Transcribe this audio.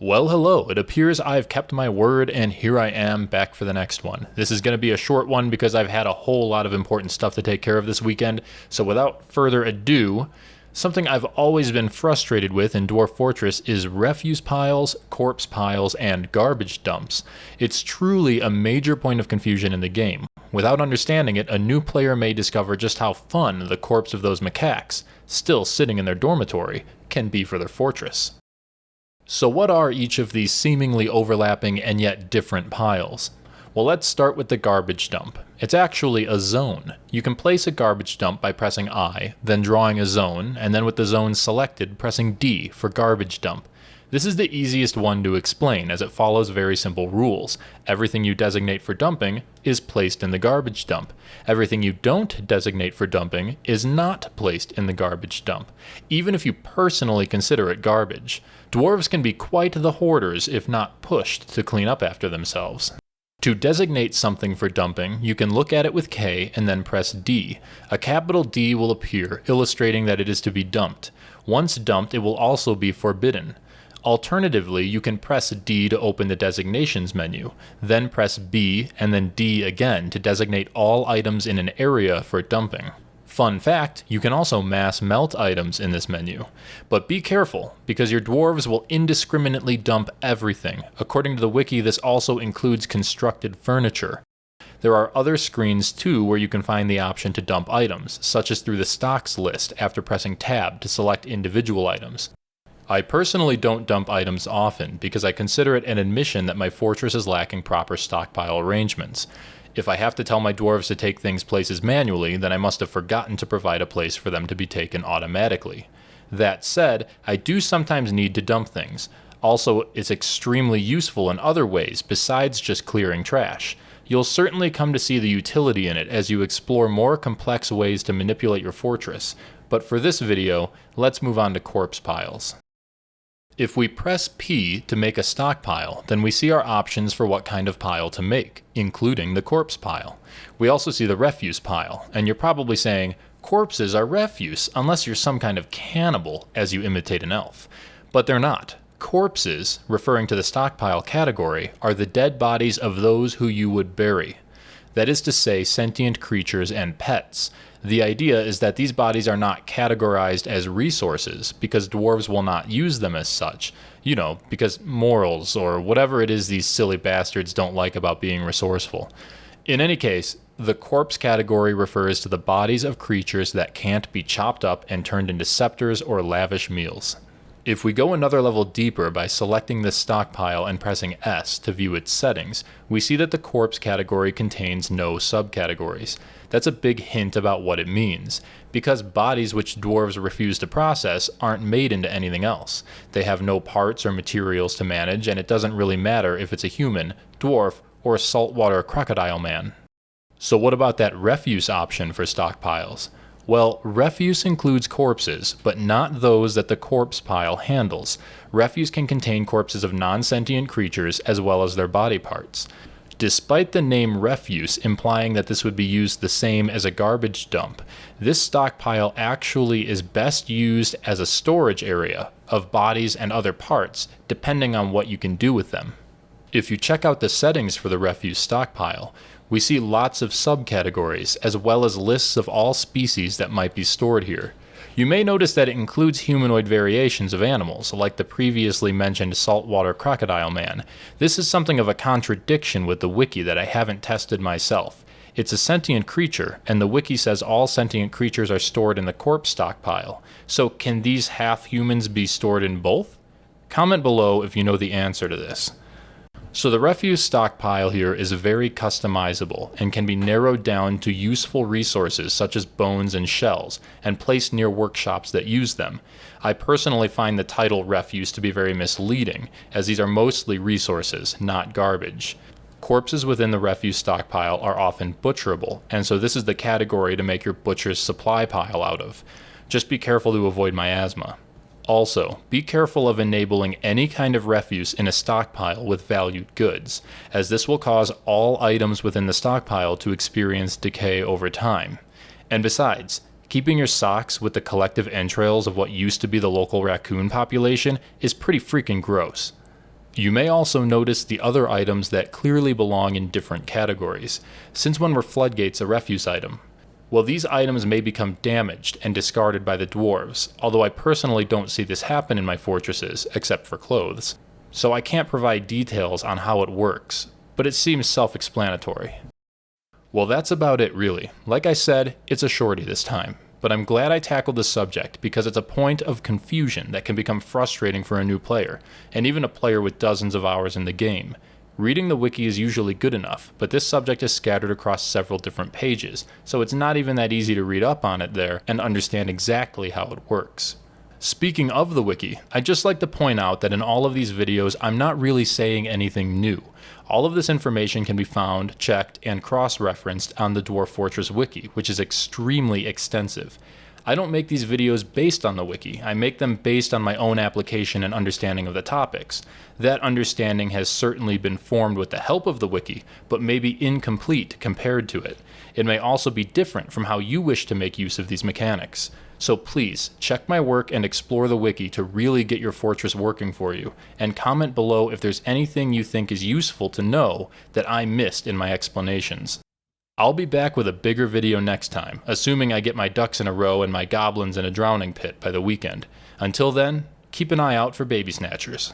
Well, hello. It appears I've kept my word, and here I am back for the next one. This is going to be a short one because I've had a whole lot of important stuff to take care of this weekend, so without further ado, something I've always been frustrated with in Dwarf Fortress is refuse piles, corpse piles, and garbage dumps. It's truly a major point of confusion in the game. Without understanding it, a new player may discover just how fun the corpse of those macaques, still sitting in their dormitory, can be for their fortress. So what are each of these seemingly overlapping and yet different piles? Well, let's start with the garbage dump. It's actually a zone. You can place a garbage dump by pressing I, then drawing a zone, and then with the zone selected, pressing D for garbage dump. This is the easiest one to explain as it follows very simple rules. Everything you designate for dumping is placed in the garbage dump. Everything you don't designate for dumping is not placed in the garbage dump, even if you personally consider it garbage. Dwarves can be quite the hoarders if not pushed to clean up after themselves. To designate something for dumping, you can look at it with K and then press D. A capital D will appear, illustrating that it is to be dumped. Once dumped, it will also be forbidden. Alternatively, you can press D to open the designations menu, then press B and then D again to designate all items in an area for dumping. Fun fact, you can also mass melt items in this menu. But be careful, because your dwarves will indiscriminately dump everything. According to the wiki, this also includes constructed furniture. There are other screens too where you can find the option to dump items, such as through the stocks list after pressing Tab to select individual items. I personally don't dump items often because I consider it an admission that my fortress is lacking proper stockpile arrangements. If I have to tell my dwarves to take things places manually, then I must have forgotten to provide a place for them to be taken automatically. That said, I do sometimes need to dump things. Also, it's extremely useful in other ways besides just clearing trash. You'll certainly come to see the utility in it as you explore more complex ways to manipulate your fortress. But for this video, let's move on to corpse piles. If we press P to make a stockpile, then we see our options for what kind of pile to make, including the corpse pile. We also see the refuse pile, and you're probably saying, corpses are refuse unless you're some kind of cannibal as you imitate an elf. But they're not. Corpses, referring to the stockpile category, are the dead bodies of those who you would bury. That is to say, sentient creatures and pets. The idea is that these bodies are not categorized as resources because dwarves will not use them as such. You know, because morals or whatever it is these silly bastards don't like about being resourceful. In any case, the corpse category refers to the bodies of creatures that can't be chopped up and turned into scepters or lavish meals. If we go another level deeper by selecting this stockpile and pressing S to view its settings, we see that the corpse category contains no subcategories. That's a big hint about what it means, because bodies which dwarves refuse to process aren't made into anything else. They have no parts or materials to manage, and it doesn't really matter if it's a human, dwarf, or saltwater crocodile man. So what about that refuse option for stockpiles? Well, refuse includes corpses, but not those that the corpse pile handles. Refuse can contain corpses of non-sentient creatures as well as their body parts. Despite the name refuse implying that this would be used the same as a garbage dump, this stockpile actually is best used as a storage area of bodies and other parts, depending on what you can do with them. If you check out the settings for the refuse stockpile, we see lots of subcategories, as well as lists of all species that might be stored here. You may notice that it includes humanoid variations of animals, like the previously mentioned saltwater crocodile man. This is something of a contradiction with the wiki that I haven't tested myself. It's a sentient creature, and the wiki says all sentient creatures are stored in the corpse stockpile. So can these half-humans be stored in both? Comment below if you know the answer to this. So the refuse stockpile here is very customizable and can be narrowed down to useful resources such as bones and shells and placed near workshops that use them. I personally find the title refuse to be very misleading, as these are mostly resources, not garbage. Corpses within the refuse stockpile are often butcherable, and so this is the category to make your butcher's supply pile out of. Just be careful to avoid miasma. Also, be careful of enabling any kind of refuse in a stockpile with valued goods, as this will cause all items within the stockpile to experience decay over time. And besides, keeping your socks with the collective entrails of what used to be the local raccoon population is pretty freaking gross. You may also notice the other items that clearly belong in different categories, since when were floodgates a refuse item? Well, these items may become damaged and discarded by the dwarves, although I personally don't see this happen in my fortresses, except for clothes. So I can't provide details on how it works, but it seems self-explanatory. Well, that's about it really. Like I said, it's a shorty this time, but I'm glad I tackled the subject because it's a point of confusion that can become frustrating for a new player, and even a player with dozens of hours in the game. Reading the wiki is usually good enough, but this subject is scattered across several different pages, so it's not even that easy to read up on it there and understand exactly how it works. Speaking of the wiki, I'd just like to point out that in all of these videos, I'm not really saying anything new. All of this information can be found, checked, and cross-referenced on the Dwarf Fortress wiki, which is extremely extensive. I don't make these videos based on the wiki, I make them based on my own application and understanding of the topics. That understanding has certainly been formed with the help of the wiki, but may be incomplete compared to it. It may also be different from how you wish to make use of these mechanics. So please, check my work and explore the wiki to really get your fortress working for you, and comment below if there's anything you think is useful to know that I missed in my explanations. I'll be back with a bigger video next time, assuming I get my ducks in a row and my goblins in a drowning pit by the weekend. Until then, keep an eye out for baby snatchers.